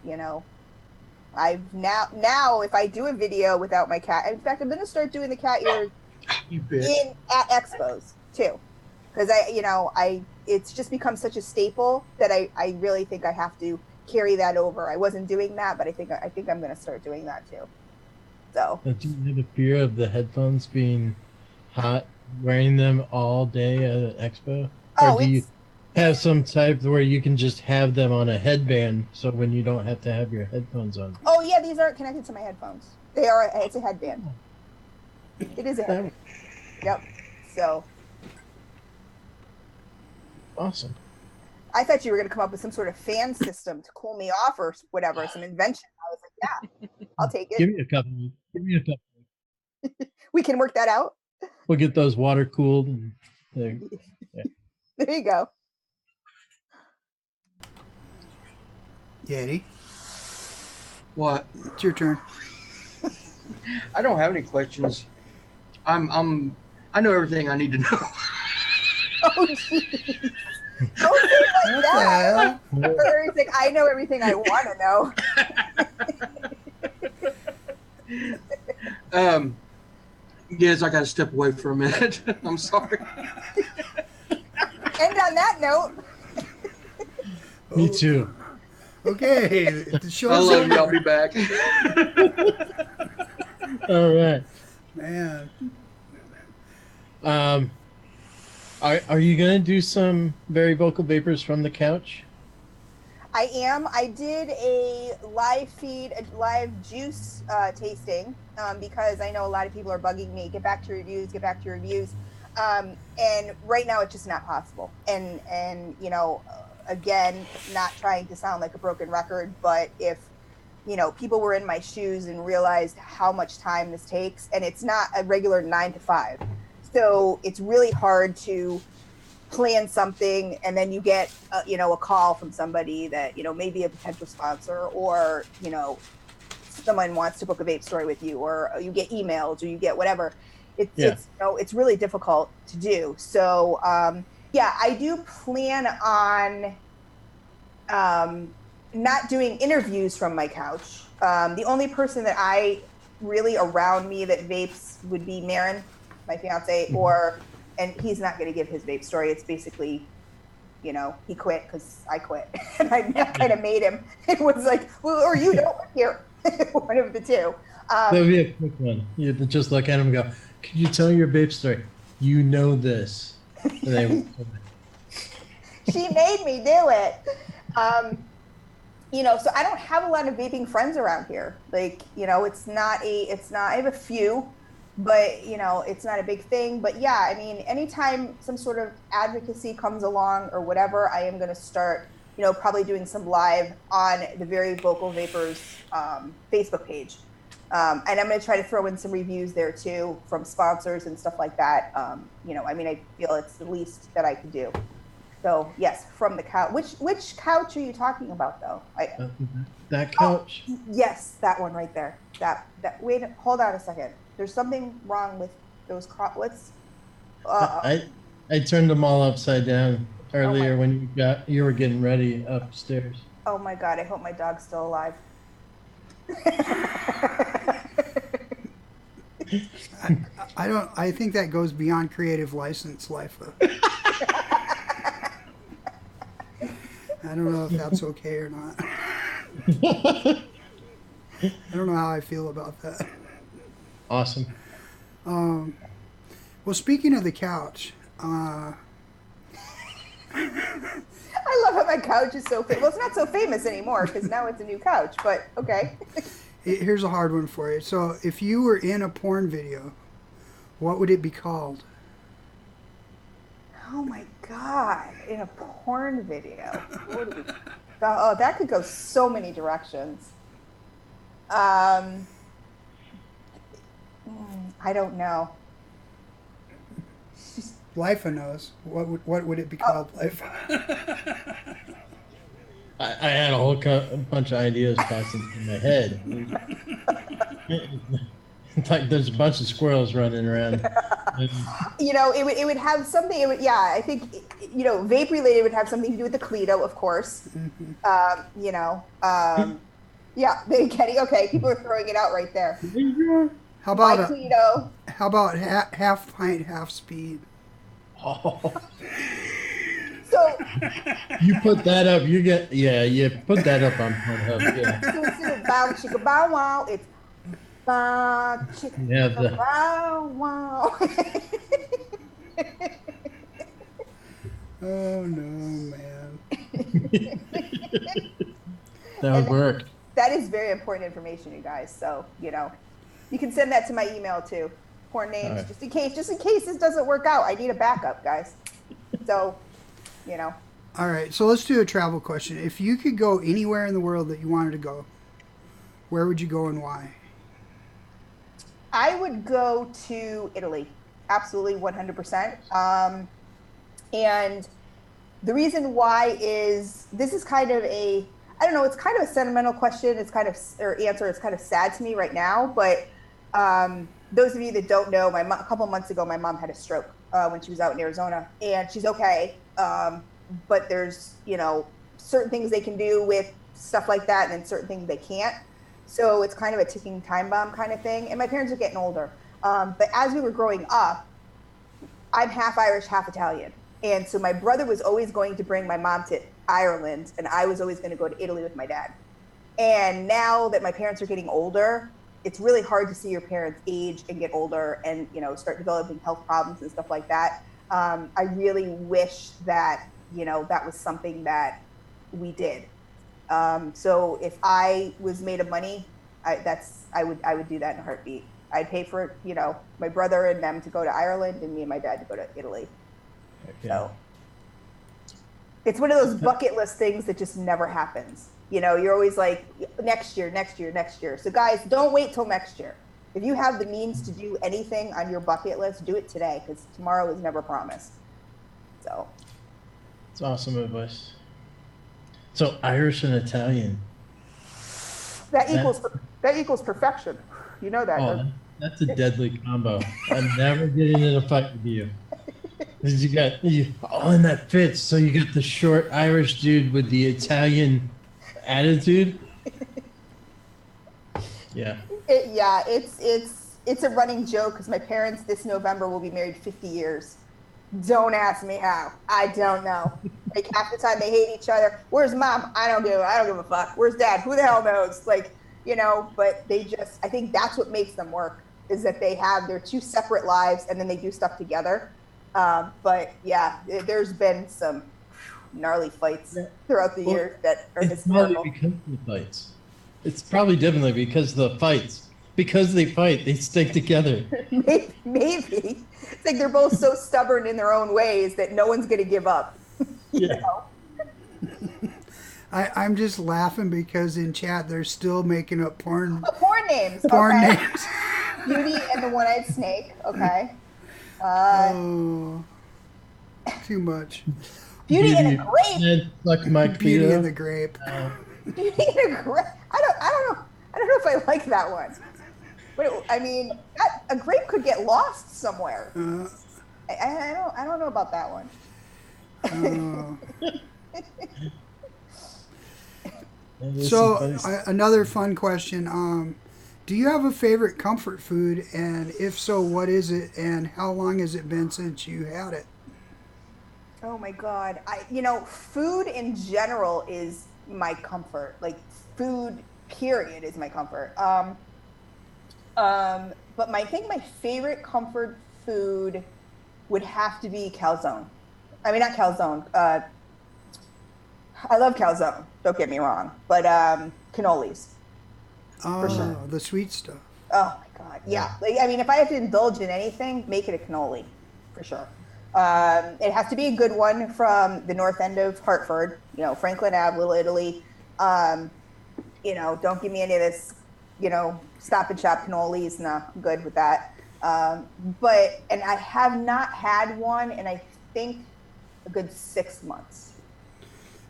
I've now if I do a video without my cat, in fact, I'm gonna start doing the cat ears at expos too, because it's just become such a staple that I really think I have to carry that over. I wasn't doing that, but I think I'm gonna start doing that too. So. Do you have a fear of the headphones being hot? Wearing them all day at an expo? Or do you have some type where you can just have them on a headband, so when you don't have to have your headphones on? Oh yeah, these aren't connected to my headphones. It's a headband. It is a headband. Yep. So. Awesome. I thought you were going to come up with some sort of fan system to cool me off or whatever, some invention. I was like, yeah, I'll take it. Give me a couple. We can work that out. We'll get those water cooled. And yeah. There you go. Yeti. What? It's your turn. I don't have any questions. I know everything I need to know. Oh, jeez. Don't say it like that. Like, I know everything I want to know. Yes, I got to step away for a minute. I'm sorry. And on that note. Me too. Okay. The show's I love you. I'll be back. All right. Man. Are you gonna do some very vocal vapors from the couch? I am. I did a live juice tasting because I know a lot of people are bugging me. Get back to your reviews. Get back to your reviews. And right now it's just not possible. And you know, again, not trying to sound like a broken record, but if you know people were in my shoes and realized how much time this takes, and it's not a regular 9 to 5, so it's really hard to plan something and then you get you know, a call from somebody that, you know, maybe a potential sponsor, or you know, someone wants to book a vape story with you, or you get emails, or you get whatever. It's you know, it's really difficult to do. So yeah, I do plan on not doing interviews from my couch. The only person that I really around me that vapes would be Marin, my fiance, and he's not going to give his vape story. It's basically, you know, he quit because I quit. And I kind of made him. It was like, well, or you don't work here. One of the two. That would be a quick one. You have to just look at him and go, could you tell your vape story? You know this. And she made me do it. You know, so I don't have a lot of vaping friends around here. Like, you know, I have a few, but you know, it's not a big thing. But yeah, I mean, anytime some sort of advocacy comes along or whatever, I am going to start, you know, probably doing some live on the Very Vocal Vapers Facebook page. And I'm going to try to throw in some reviews there too from sponsors and stuff like that. You know, I mean, I feel it's the least that I could do. So yes, from the couch. Which couch are you talking about though? That couch. Oh, yes, that one right there. That. Wait, hold on a second. There's something wrong with those what's? I turned them all upside down earlier when you were getting ready upstairs. Oh my God! I hope my dog's still alive. I think that goes beyond creative license, LIFE. I don't know if that's okay or not. I don't know how I feel about that. Awesome. Well, speaking of the couch, I love how my couch is so famous. Well, it's not so famous anymore because now it's a new couch, but okay. Here's a hard one for you. So if you were in a porn video, what would it be called? Oh my God, in a porn video. Oh, that could go so many directions. I don't know. LIFE knows. What would it be called, LIFE? I had a whole bunch of ideas passing through my head. It's like there's a bunch of squirrels running around. You know, it would have something. I think, you know, vape related would have something to do with the Cleto, of course. Mm-hmm. You know, yeah, Kenny. Okay, people are throwing it out right there. How about Cleto? How about half pint, half speed? Oh. So you put that up, you put that up on Pornhub. Yeah. Bow chicka bow wow. It's bow chicka bow wow. Oh no, man. That would work. That is very important information, you guys. So, you know, you can send that to my email too. Porn names, Right. just in case this doesn't work out. I need a backup, guys. So, you know. All right, so let's do a travel question. If you could go anywhere in the world that you wanted to go, where would you go and why? I would go to Italy, absolutely 100%. And the reason why is this is kind of a, I don't know, it's kind of a sentimental question. It's kind of, or answer, it's kind of sad to me right now. But those of you that don't know, a couple months ago, my mom had a stroke when she was out in Arizona, and she's okay. But there's, you know, certain things they can do with stuff like that, and then certain things they can't. So it's kind of a ticking time bomb kind of thing. And my parents are getting older. But as we were growing up, I'm half Irish, half Italian. And so my brother was always going to bring my mom to Ireland, and I was always going to go to Italy with my dad. And now that my parents are getting older, it's really hard to see your parents age and get older and, you know, start developing health problems and stuff like that. I really wish that, you know, that was something that we did. So if I was made of money, I would do that in a heartbeat. I'd pay for, you know, my brother and them to go to Ireland and me and my dad to go to Italy. Okay. So it's one of those bucket list things that just never happens. You know, you're always like, next year. So guys, don't wait till next year. If you have the means to do anything on your bucket list, do it today, because tomorrow is never promised. So. It's awesome advice. So Irish and Italian. That equals perfection. You know that. Oh, that's a deadly combo. I'm never getting in a fight with you. And that fits. So you got the short Irish dude with the Italian attitude. Yeah. It's a running joke because my parents this November will be married 50 years. Don't ask me how. I don't know. Like half the time they hate each other. Where's mom? I don't give a fuck. Where's dad? Who the hell knows? Like, you know, but I think that's what makes them work, is that they have their two separate lives and then they do stuff together. But yeah, there's been some gnarly fights throughout the years that are hysterical. Probably because of the fights. It's probably definitely because of the fights. Because they fight, they stick together. Maybe. It's like they're both so stubborn in their own ways that no one's going to give up. You know? I'm just laughing because in chat they're still making up porn names. Porn names. Beauty and the One-Eyed Snake. Okay. Too much. Beauty and a Grape. Like my Beauty and the Grape. Beauty and a Grape. I don't know if I like that one. But I mean, a grape could get lost somewhere. I don't know about that one. So another fun question. Do you have a favorite comfort food? And if so, what is it? And how long has it been since you had it? Oh my God. Food in general is my comfort. Like food, period, is my comfort. But I think my favorite comfort food would have to be calzone. I mean, not calzone. I love calzone. Don't get me wrong, but cannolis. For sure. The sweet stuff. Oh my God, yeah. Like, I mean, if I have to indulge in anything, make it a cannoli, for sure. It has to be a good one from the north end of Hartford. You know, Franklin Ave, Little Italy. Don't give me any of this. Stop and shop cannolis. No, I'm good with that. And I have not had one in, I think, a good 6 months.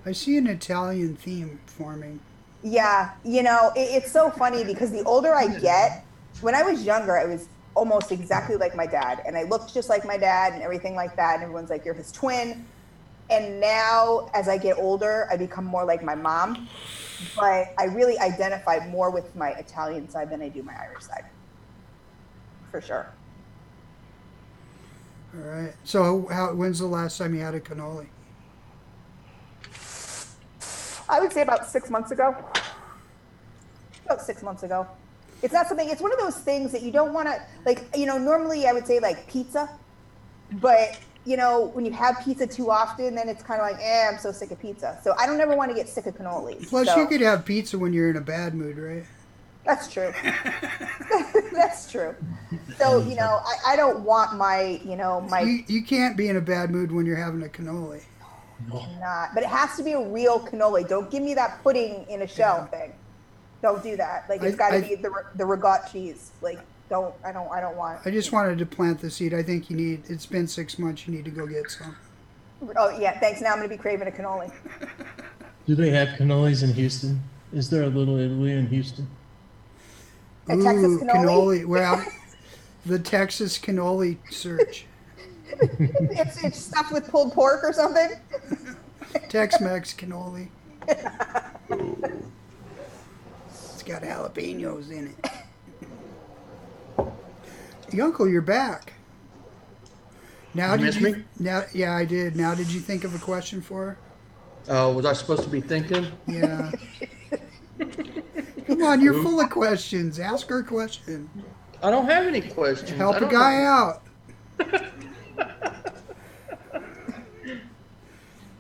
I see an Italian theme forming. Yeah, it's so funny because the older I get, when I was younger, I was almost exactly like my dad, and I looked just like my dad and everything like that, and everyone's like, you're his twin. And now, as I get older, I become more like my mom, but I really identify more with my Italian side than I do my Irish side, for sure. All right. So when's the last time you had a cannoli? I would say about 6 months ago. About 6 months ago. It's not something, it's one of those things that you don't want to, normally I would say like pizza, but when you have pizza too often, then it's kind of like, I'm so sick of pizza. So I don't ever want to get sick of cannolis. Plus, you could have pizza when you're in a bad mood, right? That's true. That's true. So, you know, I don't want my, you know, my... You can't be in a bad mood when you're having a cannoli. Not, but it has to be a real cannoli. Don't give me that pudding in a shell thing. Don't do that. Like, it's got to be the regat cheese. Like, I don't want... I just wanted to plant the seed. I think you need... It's been 6 months. You need to go get some. Oh, yeah. Thanks. Now I'm going to be craving a cannoli. Do they have cannolis in Houston? Is there a Little Italy in Houston? A Texas cannoli? Well, the Texas cannoli search. it's stuffed with pulled pork or something? Tex-Mex cannoli. It's got jalapenos in it. Uncle, you're back. Now You missed me? Yeah, I did. Now, did you think of a question for her? Oh, was I supposed to be thinking? Yeah. Come on, you're full of questions. Ask her a question. I don't have any questions. Help a guy out.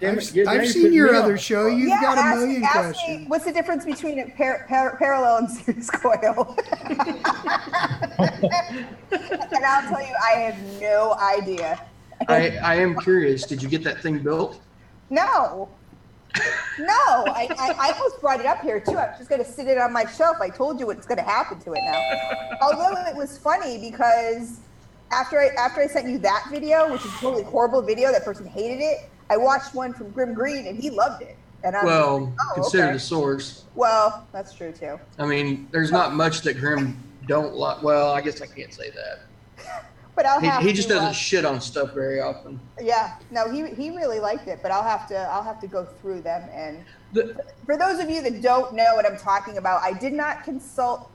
I've seen your other show. You've got a million questions. Me, what's the difference between a parallel and series coil? And I'll tell you, I have no idea. I am curious. Did you get that thing built? No. I almost brought it up here too. I was just going to sit it on my shelf. I told you what's going to happen to it now. Although it was funny because after I sent you that video, which is a totally horrible video, that person hated it. I watched one from Grim Green and he loved it. And I'm consider the source. Well, that's true too. I mean, there's not much that Grim don't like. Well, I guess I can't say that. But he just doesn't shit on stuff very often. Yeah, no, he really liked it, but I'll have to go through them. And for those of you that don't know what I'm talking about, I did not consult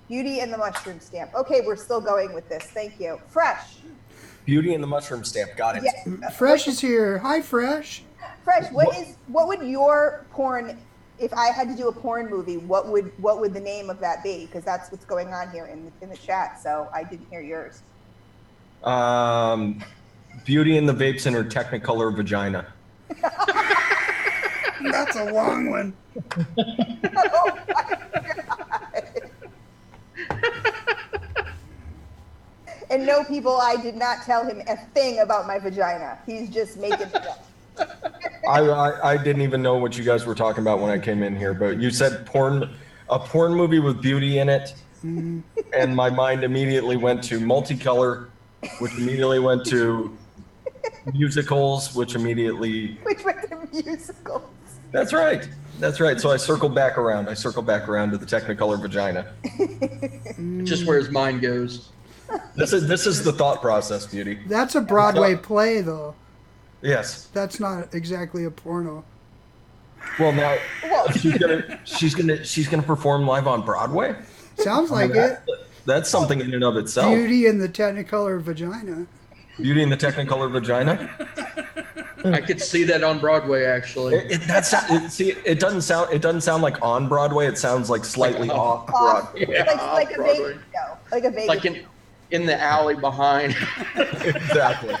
Beauty and the Mushroom Stamp. Okay, we're still going with this. Thank you. Fresh. Beauty and the Mushroom Stamp. Got it. Yeah. Fresh is here. Hi, Fresh. Fresh. What would your porn? If I had to do a porn movie, what would the name of that be? Because that's what's going on here in the chat. So I didn't hear yours. Beauty and the Vapes in her Technicolor vagina. That's a long one. Oh my God. And no, people, I did not tell him a thing about my vagina. He's just making it up. I didn't even know what you guys were talking about when I came in here, but you said a porn movie with beauty in it, and my mind immediately went to multicolor, which immediately went to musicals, which went to musicals. That's right. That's right. So I circled back around. I circled back around to the Technicolor vagina. Just where his mind goes. This is the thought process, Beauty. That's a Broadway play, though. Yes. That's not exactly a porno. Well, now she's gonna perform live on Broadway. Sounds like it. That's something in and of itself. Beauty in the Technicolor vagina. Beauty in the Technicolor vagina. I could see that on Broadway, actually. It doesn't sound like on Broadway. It sounds like slightly off Broadway. Yeah, like a Vegas show. Like a Vegas. Like in the alley behind. Exactly.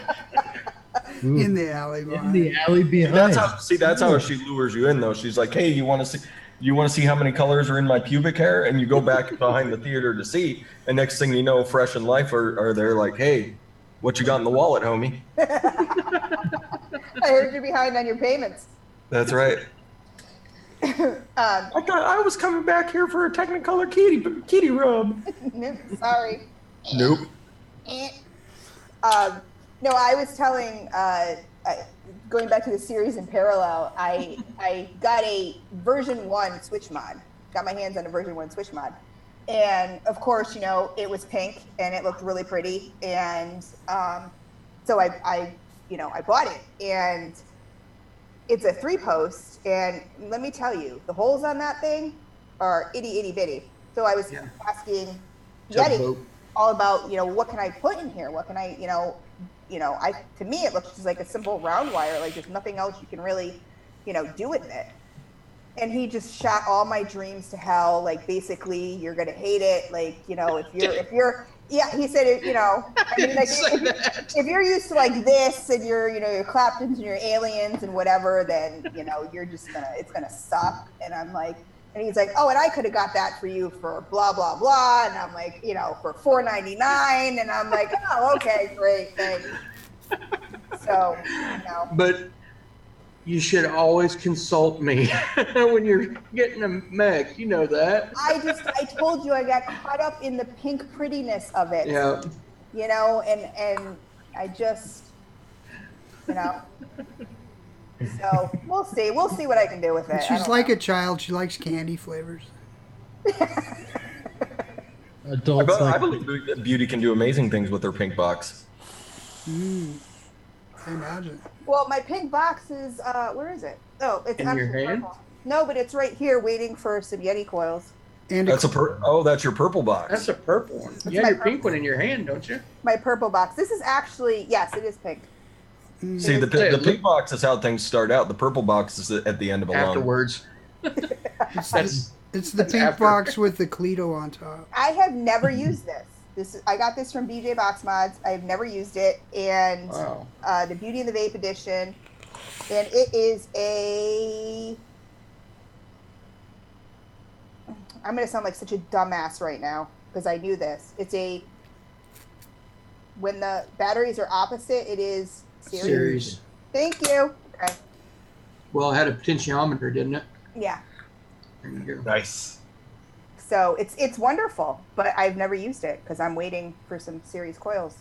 In the alley behind. In the alley behind. That's how she lures you in, though. She's like, "Hey, you want to see how many colors are in my pubic hair?" And you go back behind the theater to see. And next thing you know, Fresh and Life are there like, "Hey, what you got in the wallet, homie?" I heard you're behind on your payments. That's right. I thought I was coming back here for a Technicolor kitty rub. Sorry. Nope. No, I was telling, going back to the series in parallel, I got a version 1 switch mod. Got my hands on a version 1 switch mod. And of course, you know, it was pink and it looked really pretty. And so I bought it. And it's a 3-post. And let me tell you, the holes on that thing are itty bitty. So I was asking Yeti all about, you know, what can I put in here? What can I, to me, it looks just like a simple round wire. Like there's nothing else you can really, do with it. And he just shot all my dreams to hell. Like basically you're going to hate it. Like, if you're, he said, I mean, like, if you're used to like this and you're, your Claptons and your Aliens and whatever, then, you're just it's going to suck. And I'm like, And he's like, oh, and I could have got that for you for blah, blah, blah. And I'm like, you know, for $4.99. And I'm like, oh, okay, great, thanks. So, you know. But you should always consult me when you're getting a mech. You know that. I told you I got caught up in the pink prettiness of it. Yeah. You know, and I just, you know. So we'll see. We'll see what I can do with it. She's like a child. She likes candy flavors. Adults I believe Beauty can do amazing things with her pink box. I imagine. Well, my pink box is, where is it? Oh, it's in your hand? purple. No, but it's right here waiting for some Yeti coils. And That's that's your purple box. That's a purple one. You have your pink one in your hand, don't you? My purple box. This is actually, yes, it is pink. See, the pink box is how things start out. The purple box is at the end of a long. Afterwards. It's the pink after. box with the Cleto on top. I have never used this. I got this from BJ Box Mods. I've never used it, and Wow. The Beauty and the Vape edition, and it is a. I'm gonna sound like such a dumbass right now because I knew this. It's a. When the batteries are opposite, it is series. Thank you. Okay. Well, it had a potentiometer, didn't it? Yeah. There you go. Nice. So it's wonderful, but I've never used it because I'm waiting for some series coils.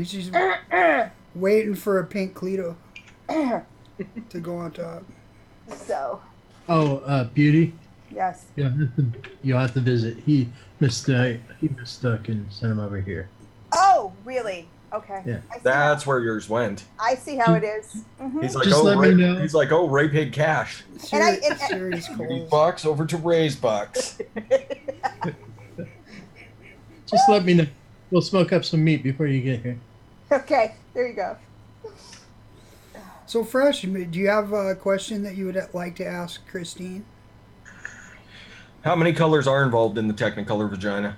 She's waiting for a pink Cleto to go on top. So. Oh, Beauty. Yes. Yeah, you'll have to visit. He mistook and sent him over here. Oh, really? Okay. Yeah. That's where yours went. I see how it is. Mhm. He's like, Just let me know. He's like, oh, Ray paid cash. Series Beauty coils. box over to Ray's box. Just let me know. We'll smoke up some meat before you get here. Okay, there you go. So, Fresh, do you have a question that you would like to ask Christine? How many colors are involved in the Technicolor vagina?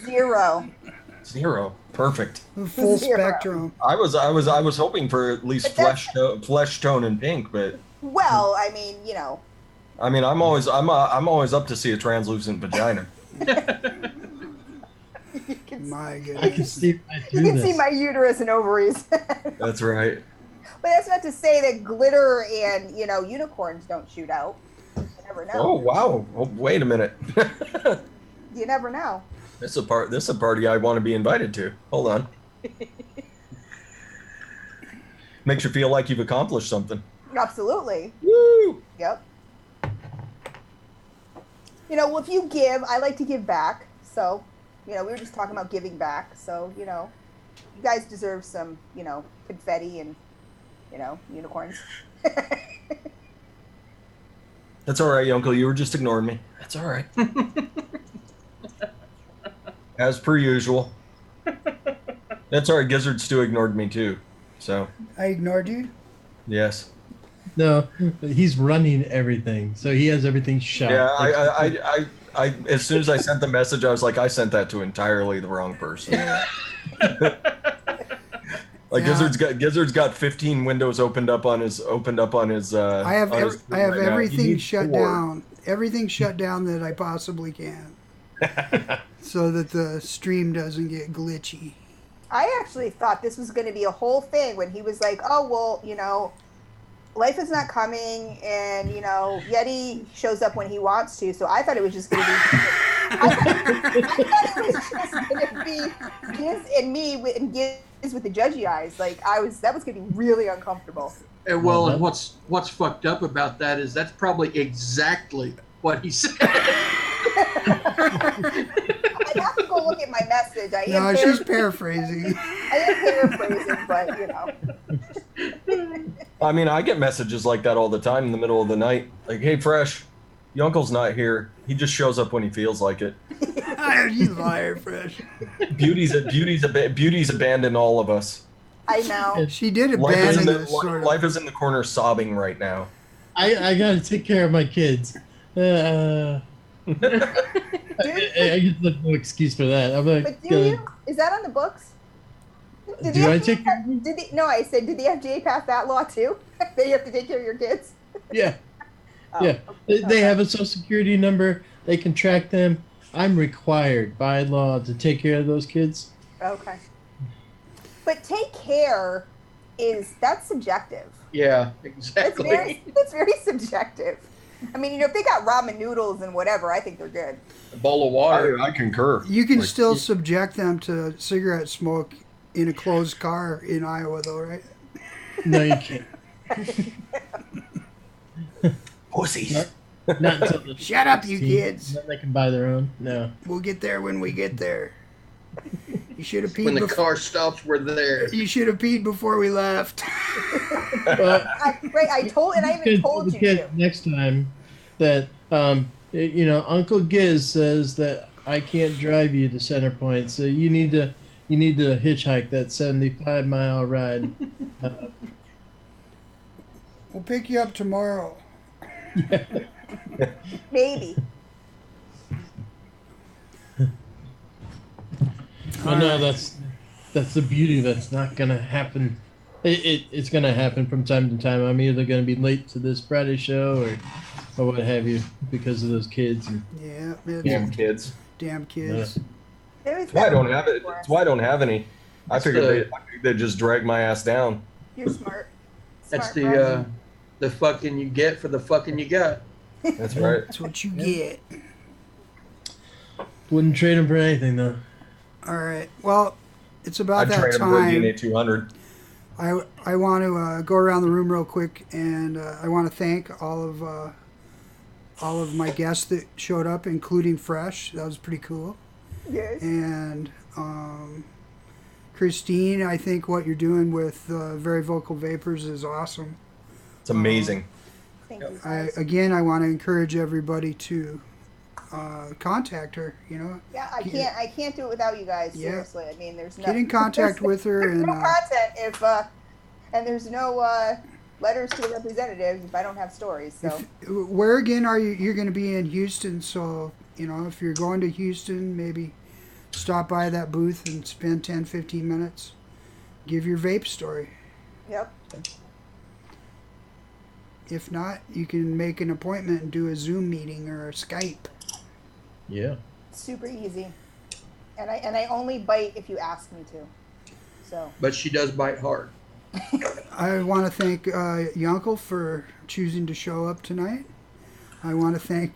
0. 0. Perfect. The full 0. spectrum. I was hoping for at least But flesh tone and pink, but Well, I mean, you know. I mean, I'm always up to see a translucent vagina. You can, My I can goodness. see right you through can see this. my uterus and ovaries. But That's right. that's not to say that glitter and, you know, unicorns don't shoot out. You never know. Oh wow! Oh, wait a minute. You never know. This is a party I want to be invited to. Hold on. Makes you feel like you've accomplished something. Absolutely. Woo! Yep. You know, well, if you give, I like to give back. So, you know, we were just talking about giving back. So, you know, you guys deserve some, you know, confetti and, you know, unicorns. That's all right, Uncle. You were just ignoring me. That's all right. As per usual. That's all right. Gizzard Stew ignored me too. So, I ignored you? yes. No, he's running everything, so he has everything shut. Yeah, I as soon as I sent the message, I was like, I sent that to entirely the wrong person. Like Yeah. Gizzard's got 15 windows opened up on his. I have on his I have right now. He everything needs shut 4. down. Everything shut down that I possibly can. So that the stream doesn't get glitchy. I actually thought this was going to be a whole thing when he was like, oh, well, you know, life is not coming and, you know, Yeti shows up when he wants to. So I thought it was just going to be, I thought it was just going to be Giz and me and Giz with the judgy eyes. Like that was going to be really uncomfortable. And well, and what's fucked up about that is that's probably exactly what he said. I have to go look at my message. No, she's paraphrasing. I am paraphrasing, but, you know. I mean, I get messages like that all the time in the middle of the night. Like, hey, Fresh, your uncle's not here. He just shows up when he feels like it. You liar, Fresh. Beauty's abandoned all of us. I know. She did Life is, abandon us, sort of. life is in the corner sobbing right now. I gotta take care of my kids. I get no excuse for that. I'm like, But do you? Is that on the books? Did Do the I FDA take care of No, I said, did the FDA pass that law too? That you have to take care of your kids? yeah. Oh, Yeah, they have a social security number. They can track them. I'm required by law to take care of those kids. Okay. But take care that's subjective. Yeah, exactly. That's very subjective. I mean, if they got ramen noodles and whatever, I think they're good. A bowl of water. I concur. You can still subject them to cigarette smoke in a closed car in Iowa, though, right? No, you can't. Pussies. Not until the Shut up, you kids. Then they can buy their own. No. We'll get there when we get there. You should have peed. When the car stops, we're there. You should have peed before we left. I even told you to. Next time that Uncle Giz says that I can't drive you to Center Point, so you need to hitchhike that 75-mile ride. We'll pick you up tomorrow. Maybe. Well, no, that's the beauty. That's not gonna happen. It's gonna happen from time to time. I'm either gonna be late to this Friday show or what have you because of those kids. Yeah, Damn kids. Damn kids. That's why I don't have it. That's why I don't have any. I figured they'd just drag my ass down. You're smart. That's the fucking you get for the fucking you got. That's right. That's what you get. Wouldn't trade them for anything though. All right. Well, it's about I'd that trade them for a time. DNA 200. I want to go around the room real quick, and I want to thank all of my guests that showed up, including Fresh. That was pretty cool. Yes. And Christine, I think what you're doing with Very Vocal Vapers is awesome. It's amazing. Thank you. I want to encourage everybody to contact her. Yeah, I can't do it without you guys. Yeah. Seriously, I mean, there's no Get in contact with her, there's and no content and there's no letters to the representatives if I don't have stories. So where again are you? You're going to be in Houston, so if you're going to Houston, maybe stop by that booth and spend 10-15 minutes. Give your vape story. Yep. If not, you can make an appointment and do a Zoom meeting or a Skype. Yeah. Super easy, and I only bite if you ask me to. So. But she does bite hard. I want to thank Yunkel for choosing to show up tonight. I want to thank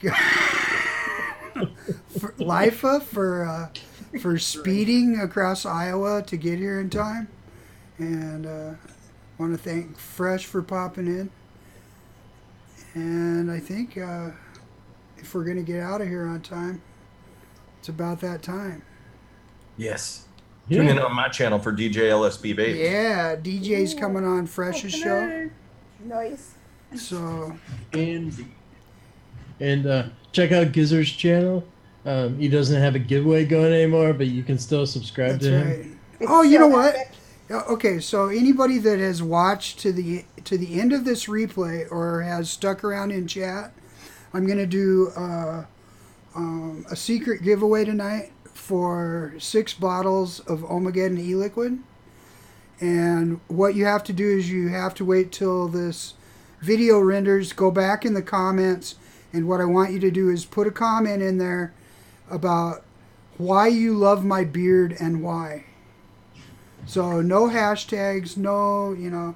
LyFE for speeding across Iowa to get here in time, and I want to thank Fresh for popping in. And I think if we're going to get out of here on time, it's about that time. Yes. Yeah. Tune in on my channel for DJ LSB Vapes. Yeah, DJ's coming on Fresh's show. Nice. So. Indeed. And check out Gizzard's channel. He doesn't have a giveaway going anymore, but you can still subscribe to him. Oh, you know what? Okay, so anybody that has watched to the end of this replay or has stuck around in chat, I'm going to do a secret giveaway tonight for 6 bottles of OHMAGEDDON e-liquid. And what you have to do is you have to wait till this video renders, go back in the comments, and what I want you to do is put a comment in there about why you love my beard and why. So no hashtags, no,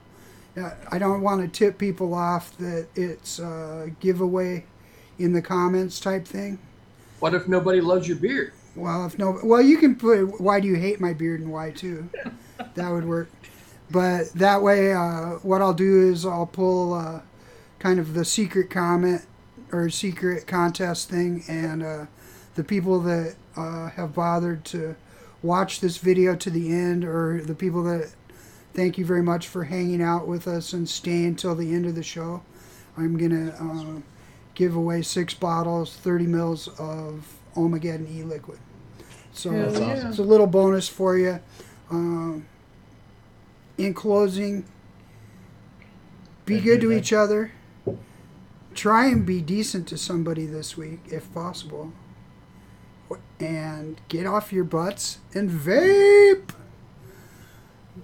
I don't want to tip people off that it's a giveaway in the comments type thing. What if nobody loves your beard? Well, you can put why do you hate my beard and why too. That would work. But that way, what I'll do is I'll pull kind of the secret comment or secret contest thing, and the people that have bothered to watch this video to the end, or the people that thank you very much for hanging out with us and staying till the end of the show, I'm gonna give away 6 bottles, 30 mils of OHMAGEDDON e-liquid. So That's awesome. It's a little bonus for you. In closing, be good to each other. Try and be decent to somebody this week if possible. And get off your butts and vape.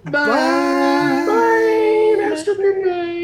Bye. Bye. Master Bye.